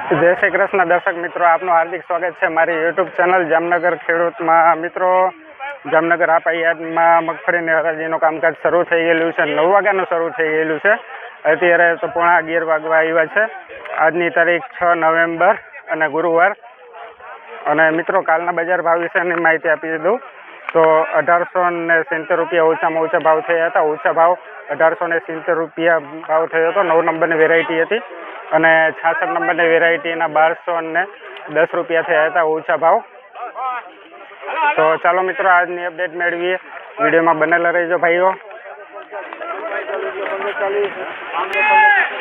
જય શ્રી કૃષ્ણ દર્શક મિત્રો, આપનું હાર્દિક સ્વાગત છે મારી યુટ્યુબ ચેનલ જામનગર ખેડૂતમાં. મિત્રો, જામનગર આ યાર્ડમાં મગફળીની હરાજીનું કામકાજ શરૂ થઈ ગયેલું છે. 9 વાગ્યાનું શરૂ થઈ ગયેલું છે. અત્યારે તો 11:30 વાગવા આવ્યા છે. આજની તારીખ 6 નવેમ્બર અને ગુરુવાર. અને મિત્રો, કાલના બજાર ભાવ વિશેની માહિતી આપી દઉં તો 1870 રૂપિયા ઓછામાં ઓછા ભાવ થયા હતા. ઓછા ભાવ 1870 રૂપિયા ભાવ થયો હતો. 9 નંબરની વેરાયટી હતી અને 66 નંબરની વેરાયટીના 1210 રૂપિયા થયા હતા ઓછા ભાવ. તો ચાલો મિત્રો, આજની અપડેટ મેળવીએ. વિડીયોમાં બનેલા રહેજો ભાઈઓ.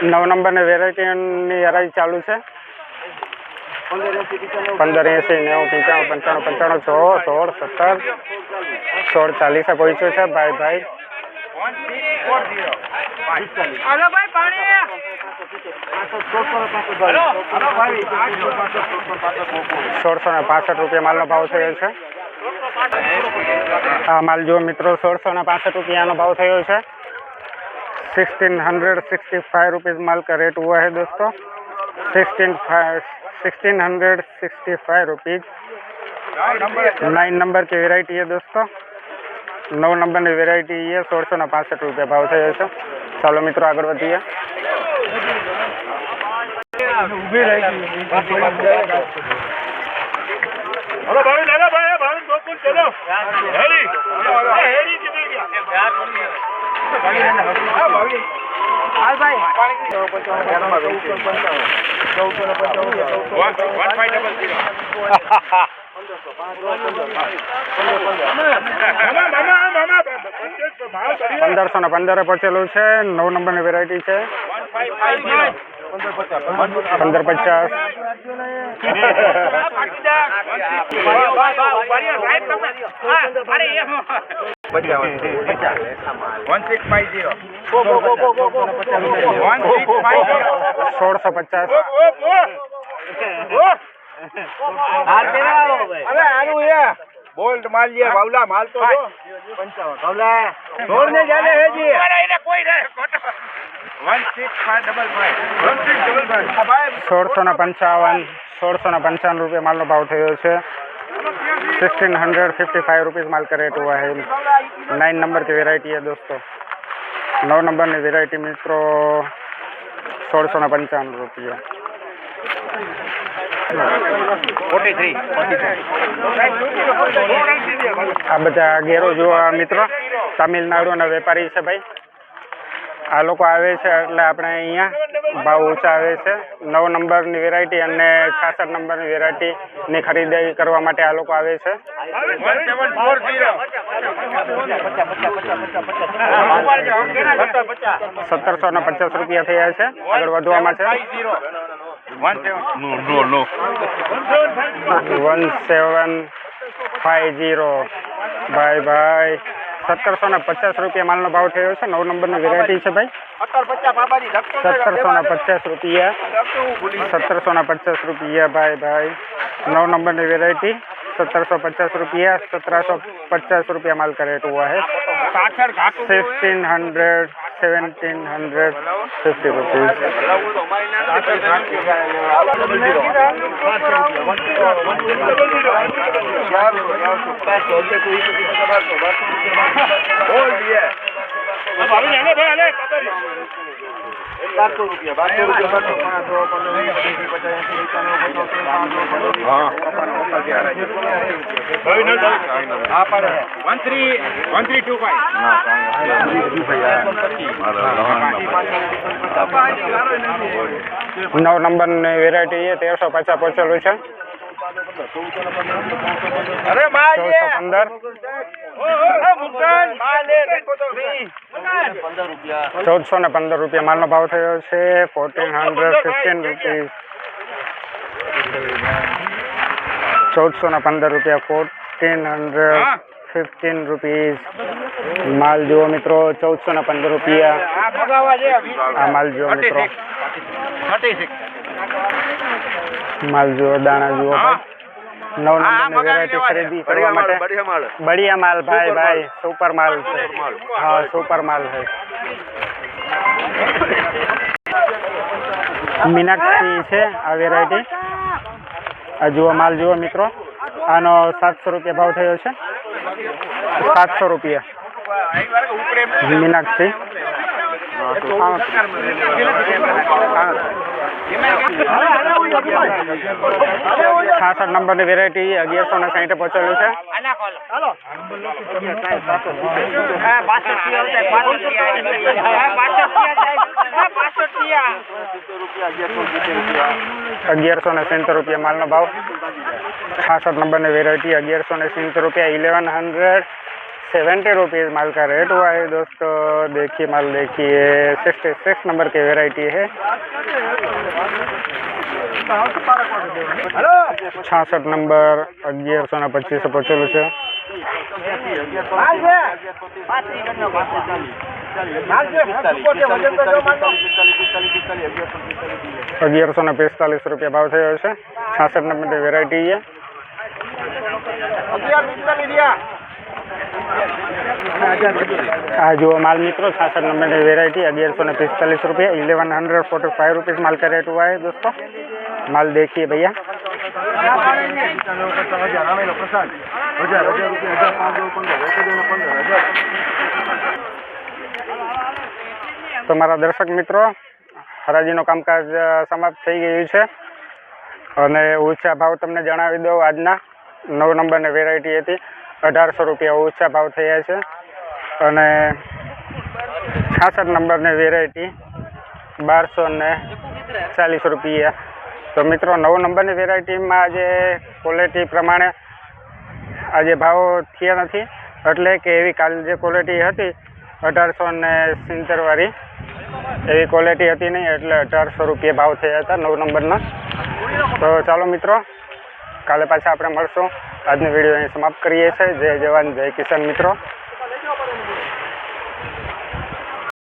9 નંબરની વેરાયટીની હરાજી ચાલુ છે. 15, 80, 90, 95, 95, 16, 17, 16, 40 પહોંચ્યો છે. ભાઈ 1665 રૂપિયા માલનો ભાવ થયો છે. આ માલ જો મિત્રો, 1665 રૂપિયાનો ભાવ થયો છે. 1665 रुपीज़ माल का रेट हुआ है दोस्तों. 1665 रुपीज़. 9 नंबर की वेराइटी है दोस्तों. 9 नंबर की वेराइटी है. 1665 रुपया भाव થયો છે. ચાલો મિત્રો, આગળ વધીએ. पंदरसो ने 15 पहुंचेलू है. 9 नंबर की वेरायटी है. 1550. 1650. बोल्ट माल लिया बावला माल तो 55 बावला छोड़ने जाने है जी. कोई रे 1655 रुपये माल नो भाव थयो छे. 1655 रुपीज़ माल का रेट हुआ है. 9 नंबर की वेरायटी है दोस्तों. 9 नंबर की वेरायटी मित्रों 1655 रुपया. 43. આ બધા ઘેરો જોવા મિત્રો તમિલનાડુના વેપારી છે ભાઈ. આ લોકો આવે છે એટલે આપણે અહીંયા ભાવ ઊંચા આવે છે. 9 નંબરની વેરાયટી અને 66 નંબરની વેરાયટીની ખરીદારી કરવા માટે આ લોકો આવે છે. 1750 રૂપિયા થયા છે. આગળ વધવામાં છે. 1750 ભાઈ 1750 રૂપિયા માલનો ભાવ થયો છે. 9 નંબરની વેરાયટી છે ભાઈ. 1750 રૂપિયા. 1750 રૂપિયા ભાઈ. 9 नंबर की वेरायटी 1750 रुपया. 1750 रुपया माल का रेट हुआ है. 1750 रुपीज़. नौ नंबर ने वेरायटी है. 1350 पहुंचेलू है. 1415 रुपया माल नो भाव थयो छे. 1415 रुपीज़. 1415 रुपया. 1415 रुपीज़ माल जो मित्रों 1415 रुपया. आ माल जो मित्रों माल जो दाना जो 9 नंबर वेरायटी खरीदी करवा माटे बढ़िया माल भाई सुपर माल है. हाँ सुपर माल है. મીનાક્ષી છે આ વેરાયટી. આ જુઓ માલ જુઓ મિત્રો, આનો 700 રૂપિયા ભાવ થયો છે. 700 રૂપિયા મીનાક્ષી. 66 નંબરની વેરાયટી 1160 પહોંચેલું છે. ₹1170 માલનો ભાવ. 66 नंबर वेराइटी 1170 रुपया. 1170 रुपीज़ माल का रेट हुआ है दोस्तों. देखिए माल देखिए, 66 नंबर की वेराइटी है. 66 नंबर 1125 पहुँचेलू है. 1145 रुपया भाव थयो छे. 66 नंबर की वेराइटी है. आज जो माल मित्रों 66 नंबर की वेराइटी 1145 रुपया. 1145 रुपीज़ माल का रेट हुआ है दोस्तों. माल देखिए भैया. तो मारा दर्शक मित्रों, हराजीनो कामकाज समाप्त थई गयुं छे अने ऊंचा भाव तमने जणावी दઉં. आजना 9 नंबर वेराइटी हती 1800 रुपया ऊंचा भाव थया छे. अने 66 नंबर वेराइटी 1240 रुपया. तो मित्रों 9 नंबर वेराइटी में आज क्वॉलिटी प्रमाणे आज भाव थया नथी, एटले के एवी काल जे क्वॉलिटी हती 1870 वाली एवी क्वॉलिटी हती नहीं, एटले 1800 रुपया भाव थया हता 9 नंबरना. तो चलो मित्रों, काले पाछा आपणे मळशुं. आजनो विडियो अहीं समाप्त करीए छीए. जय जवान जय किसान मित्रों.